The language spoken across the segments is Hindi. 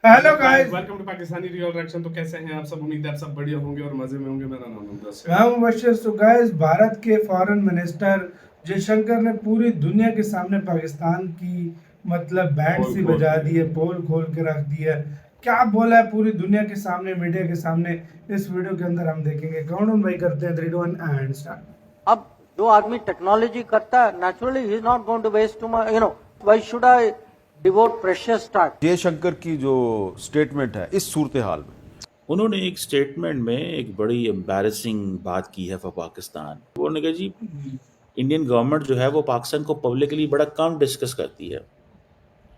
Hello guys, welcome to Pakistani real reaction. तो कैसे हैं आप सब? उम्मीद है आप सब बढ़िया होंगे और मजे में होंगे। मेरा नाम है मैं हूं मुबशिर। तो गाइस, भारत के फॉरेन मिनिस्टर जयशंकर ने पूरी दुनिया के सामने पाकिस्तान की मतलब बैंड सी बजा दी है, पोल खोल के रख दी है। क्या बोला है पूरी दुनिया के सामने, मीडिया के सामने, इस वीडियो के अंदर हम देखेंगे। काउंटडाउन भाई करते हैं 3 2 1 एंड स्टार्ट। अब जो आदमी टेक्नोलॉजी करता है, नेचुरली ही is not going to waste to my, why should I devote precious time. Jaishankar की जो स्टेटमेंट है इस सूरत हाल में, उन्होंने एक स्टेटमेंट में एक बड़ी एम्बैरेसिंग बात की है फॉर पाकिस्तान। उन्होंने कहा जी इंडियन गवर्नमेंट जो है वो पाकिस्तान को पब्लिकली बड़ा कम डिस्कस करती है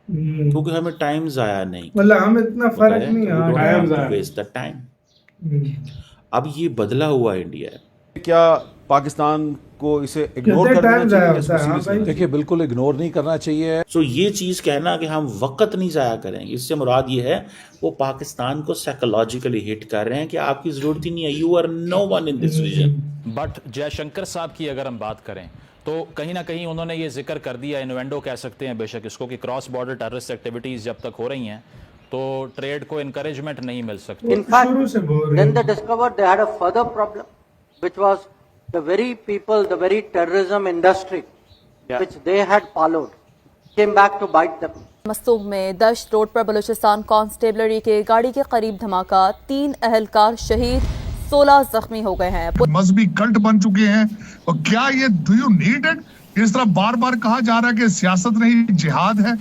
क्योंकि हमें टाइम ज़ाया नहीं, मतलब हम इतना फर्क नहीं वेस्ट द टाइम। अब ये बदला हुआ इंडिया है। क्या पाकिस्तान को इसे इग्नोर कितने कर देना time चाहिए ज़ाया या इसको होता है? serious हाँ लेना भाई। चाहिए? बिल्कुल इग्नोर नहीं करना चाहिए। सो ये चीज़ कहना कि हम वक्त नहीं ज़ाया करेंगे, इससे मुराद ये है वो पाकिस्तान को साइकोलॉजिकली हिट कर रहे हैं कि आपकी ज़रूरत ही नहीं है, you are no one in this region. But Jaishankar साहब की अगर हम बात करें तो कहीं ना कहीं उन्होंने ये जिक्र कर दिया, इन्वेंडो कह सकते हैं बेशक इसको, कि क्रॉस बॉर्डर टेररिस्ट एक्टिविटीज़ जब तक हो रही हैं तो ट्रेड को इनकरेजमेंट नहीं मिल सकती। In fact, then they discovered they had a further problem, which was the very people, the very terrorism industry, which they had followed, came back to bite them. मस्तूब में दश्त रोड पर बलूचिस्तान कांस्टेबलरी के गाड़ी के करीब धमाका, 3 अहलकार शहीद, 16 जख्मी हो गए हैं। मजहबी कल्ट बन चुके हैं। और क्या ये डू यू नीड इट? इस तरह बार बार कहा जा रहा है कि सियासत नहीं जिहाद है,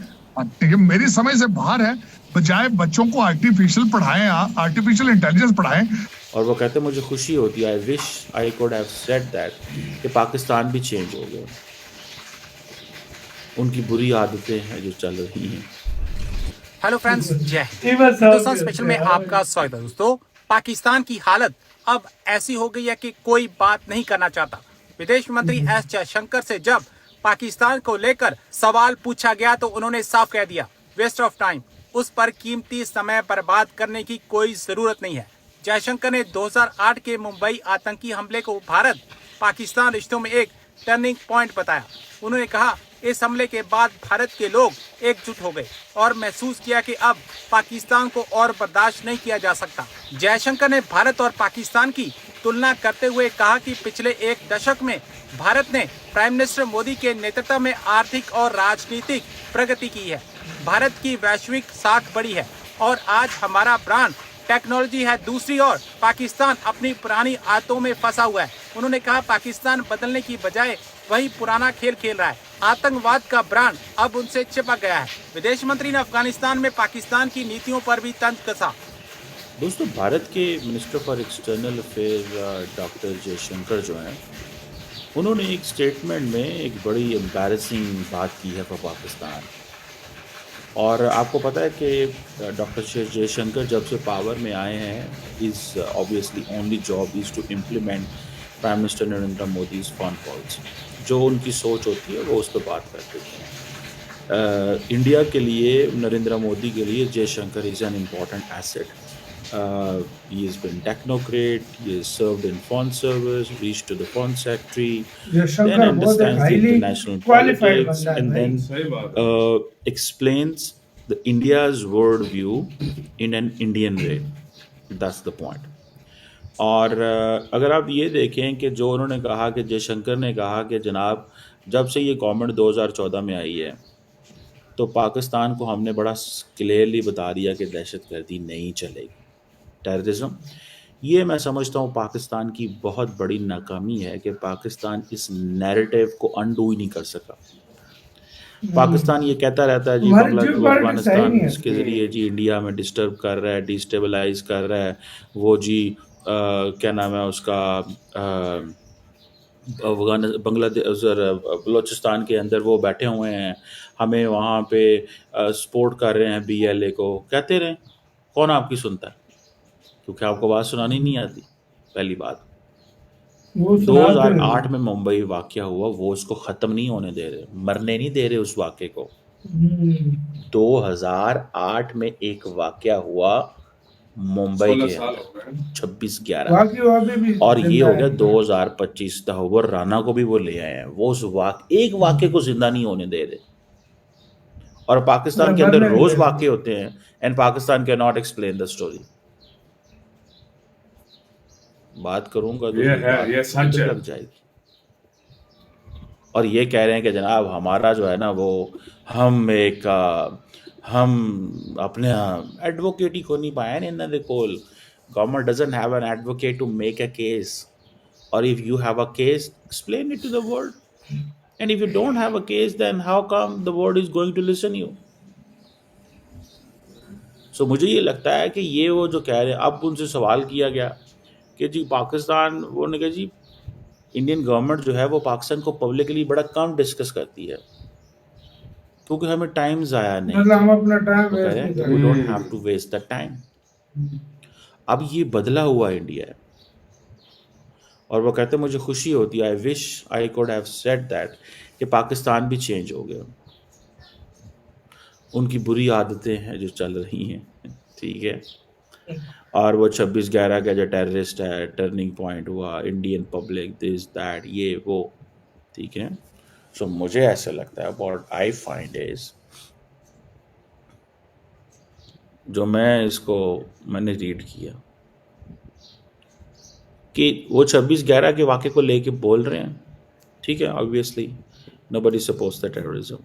ये मेरी समझ से बाहर है। बजाय बच्चों को आर्टिफिशियल पढ़ाएं, आर्टिफिशियल इंटेलिजेंस पढ़ाएं। और वो कहते हैं मुझे खुशी होती है, I wish I could have said that, कि पाकिस्तान भी चेंज हो गया। उनकी बुरी आदतें हैं जो चल रही हैं। हेलो फ्रेंड्स, जय हिंद। हिंदुस्तान स्पेशल में आपका स्वागत है। दोस्तों, पाकिस्तान की हालत अब ऐसी हो गई है कि कोई बात नहीं करना चाहता। विदेश मंत्री एस जयशंकर से जब पाकिस्तान को लेकर सवाल पूछा गया तो उन्होंने साफ कह दिया, वेस्ट ऑफ टाइम, उस पर कीमती समय बर्बाद करने की कोई जरूरत नहीं है। जयशंकर ने 2008 के मुंबई आतंकी हमले को भारत पाकिस्तान रिश्तों में एक टर्निंग पॉइंट बताया। उन्होंने कहा इस हमले के बाद भारत के लोग एकजुट हो गए और महसूस किया कि अब पाकिस्तान को और बर्दाश्त नहीं किया जा सकता। जयशंकर ने भारत और पाकिस्तान की तुलना करते हुए कहा कि पिछले एक दशक में भारत ने प्राइम मिनिस्टर मोदी के नेतृत्व में आर्थिक और राजनीतिक प्रगति की है। भारत की वैश्विक साख बढ़ी है और आज हमारा ब्रांड टेक्नोलॉजी है। दूसरी ओर पाकिस्तान अपनी पुरानी आदतों में फंसा हुआ है। उन्होंने कहा पाकिस्तान बदलने की बजाय वही पुराना खेल खेल रहा है। आतंकवाद का ब्रांड अब उनसे चिपक गया है। विदेश मंत्री ने अफगानिस्तान में पाकिस्तान की नीतियों पर भी तंज कसा। दोस्तों, भारत के minister for external affair doctor Jaishankar जो हैं, उन्होंने एक स्टेटमेंट में एक बड़ी एम्बैरेसिंग बात की है फॉर पाकिस्तान। और आपको पता है कि डॉक्टर जयशंकर जब से पावर में आए हैं, is obviously only job is to implement prime minister Narendra Modi foreign policy. जो उनकी सोच होती है वो उस पर बात करते हैं। इंडिया के लिए, नरेंद्र मोदी के लिए Jaishankar is an important asset. He has been technocrat, he has served in foreign service, reached to the foreign secretary, then understands the international politics, and then explains the India's world view in an Indian way. That's the point. और अगर आप ये देखें कि जो उन्होंने कहा कि जयशंकर ने कहा कि जनाब जब से ये गवर्नमेंट 2014 में आई है तो पाकिस्तान को हमने बड़ा क्लियरली बता दिया कि दहशतगर्दी नहीं चलेगी, टेररिज्म। ये मैं समझता हूँ पाकिस्तान की बहुत बड़ी नाकामी है कि पाकिस्तान इस नैरेटिव को अनडू ही नहीं कर सका। पाकिस्तान ये कहता रहता है जी अफगानिस्तान इसके ज़रिए जी इंडिया में डिस्टर्ब कर रहा है, डिस्टेबलाइज कर रहा है, वो जी क्या नाम है उसका, बांग्लादेश बलूचिस्तान के अंदर वो बैठे हुए हैं, हमें वहाँ पे सपोर्ट कर रहे हैं BLA को। कहते रहें, कौन आपकी सुनता है? क्योंकि आपको बात सुनानी नहीं आती। पहली बात, 2008 में मुंबई वाक़या हुआ, वो उसको ख़त्म नहीं होने दे रहे, मरने नहीं दे रहे उस वाक़े को। 2008 में एक वाक़या हुआ मुंबई के 26/11, और ये हो गया 2025 तहव्वुर राना को भी वो ले आए हैं। वो उस एक वाक़े को जिंदा नहीं होने दे रहे। और पाकिस्तान के मतलब अंदर मरने रोज नहीं वाक़े होते हैं and Pakistan can not explain the story. बात करूंगा तो ये फिर है, बात ये सच इधर है। लग जाएगी। और ये कह रहे हैं कि जनाब हमारा जो है ना वो हम अपने एडवोकेट ही को नहीं पाए ना इन्होंने कोल। Government doesn't have an advocate to make a case, और if you have a case explain it to the world, and if you don't have a case then how come the world is going to listen you. So मुझे ये लगता है कि ये वो जो कह रहे हैं, अब उनसे सवाल किया गया कि जी पाकिस्तान, वो ने कहा जी इंडियन गवर्नमेंट जो है वो पाकिस्तान को पब्लिकली बड़ा कम डिस्कस करती है क्योंकि हमें टाइम ज़ाया नहीं। मतलब हम अपना टाइम वो कह वेस्ट रहे हैं नहीं कि वी करें। Don't have to waste the time. अब ये बदला हुआ इंडिया है, और वो कहते हैं मुझे खुशी होती है, I wish I could have said that, कि पाकिस्तान भी चेंज हो गया। उनकी बुरी आदतें हैं जो चल रही हैं, ठीक है, और वो 26/11 का जो टेररिस्ट है, टर्निंग पॉइंट हुआ, इंडियन पब्लिक दिस दैट ये वो, ठीक है। सो मुझे ऐसा लगता है, व्हाट आई फाइंड इज, जो मैंने रीड किया कि वो 26/11 के वाक़े को लेके बोल रहे हैं, ठीक है, obviously nobody supports the terrorism.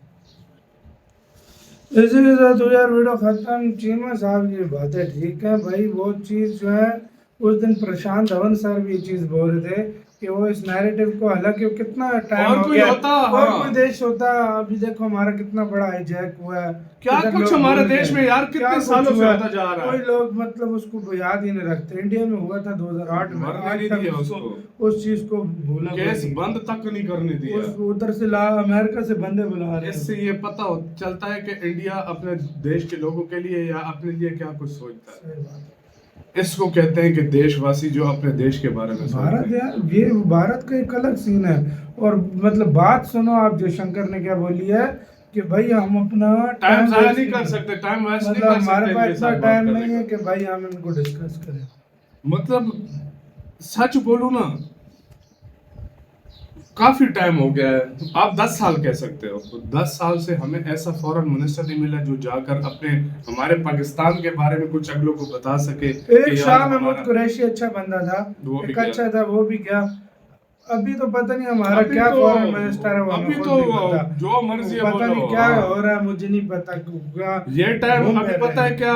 इसी के साथ तो यार वीडियो खत्म। चीमा साहब की बातें ठीक है भाई, वो चीज़ जो है उस दिन प्रशांत धवन सर भी ये चीज़ बोल रहे थे कि वो इस नैरेटिव को, हालांकि वो कितना टाइम और हो कोई गया, होता, और हाँ। कोई देश होता, अभी देखो हमारा कितना बड़ा हाईजैक हुआ है, क्या कितने कुछ लोग हमारे भूल गए, देश में यार क्या कितने कुछ सालों से हुआ, होता जा रहा कोई है। लोग मतलब उसको याद ही नहीं रखते। इंडिया में हुआ था 2008 में, मरने आज नहीं तक दिया उसको उस चीज़ को भूला कोई केस नहीं। बंद तक नहीं करने दिया। उधर से अमेरिका से बंदे बुला रहे हैं। इससे ये पता चलता है कि इंडिया अपने देश के लोगों के लिए या अपने लिए क्या कुछ सोचता है। सही बात है। इसको कहते हैं कि देशवासी जो अपने देश के बारे में भारत सोचते हैं। यार, ये भारत का एक अलग सीन है। और मतलब बात सुनो आप, जयशंकर ने क्या बोली है कि भाई हम अपना टाइम जाया वेस्ट नहीं कर सकते, टाइम वेस्ट नहीं मतलब कर हमारे सकते पास इनके इतना साथ बात टाइम करने नहीं है का। कि भाई हम इनको डिस्कस करें। मतलब सच बोलूं ना, काफी टाइम हो गया है। आप 10 साल कह सकते हो, तो 10 साल से हमें ऐसा फॉरेन मिनिस्टर नहीं मिला जो जाकर हमारे पाकिस्तान के बारे में कुछ अगलों को बता सके। एक कि शाह यार महमूद हमारा- कुरैशी अच्छा बंदा था, वो भी एक गया। अच्छा था, वो भी क्या। अभी तो पता नहीं हमारा अभी क्या तो- फॉरेन मिनिस्टर है, वो हमें अभी खुद तो नहीं पता। जो मर्जी है पता बोलो, नहीं क्या हाँ। हो रहा है, मुझे नहीं पता क्या। ये टाइम घूम अभी रहे पता है हैं। क्या,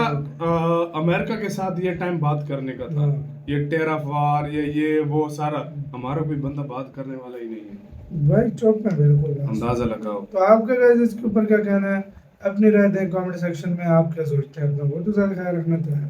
अमेरिका के साथ ये टाइम बात करने का था। हाँ। ये टेरफ वार, ये वो सारा, हमारा कोई बंदा बात करने वाला ही नहीं है। भाई चौक में बिल्कुल अंदाजा लगाओ। तो आपका गाइस इसके ऊपर क्या कहना है, अपनी राय दें कमेंट सेक्शन में। आप क्या सोचते हैं, अपना बहुत ज़्यादा ख्याल रखना चाहिए।